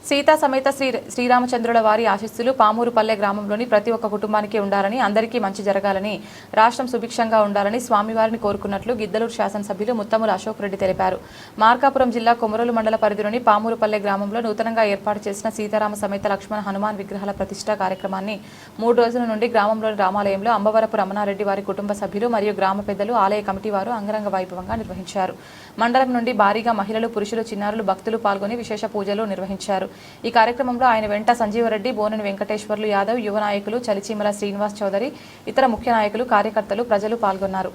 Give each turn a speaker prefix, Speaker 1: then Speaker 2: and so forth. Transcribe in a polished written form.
Speaker 1: సీతా సమేత శ్రీరామచంద్రుల వారి ఆశీస్సులు పామూరుపల్లె గ్రామంలోని ప్రతి ఒక్క కుటుంబానికి ఉండాలని, అందరికీ మంచి జరగాలని, రాష్ట్రం సుభిక్షంగా ఉండాలని స్వామివారిని కోరుకున్నట్లు గిద్దలూరు శాసనసభ్యులు ముత్తముల అశోక్ రెడ్డి తెలిపారు. మార్కాపురం జిల్లా కొమరోలు మండల పరిధిలోని పామూరుపల్లె గ్రామంలో నూతనంగా ఏర్పాటు చేసిన సీతారామ సమేత లక్ష్మణ హనుమాన్ విగ్రహాల ప్రతిష్ఠా కార్యక్రమాన్ని 3 రోజుల నుండి గ్రామంలోని రామాలయంలో అంబవరపు రమణారెడ్డి వారి కుటుంబ సభ్యులు మరియు గ్రామ పెద్దలు, ఆలయ కమిటీ వారు అంగరంగ వైభవంగా నిర్వహించారు. మండలం నుండి భారీగా మహిళలు, పురుషులు, చిన్నారులు, భక్తులు పాల్గొని విశేష పూజలు నిర్వహించారు. ఈ కార్యక్రమంలో ఆయన వెంట సంజీవరెడ్డి, బోనని వెంకటేశ్వర్లు యాదవ్, యువ నాయకులు చలిచీమల శ్రీనివాస్ చౌదరి, ఇతర ముఖ్య నాయకులు, కార్యకర్తలు, ప్రజలు పాల్గొన్నారు.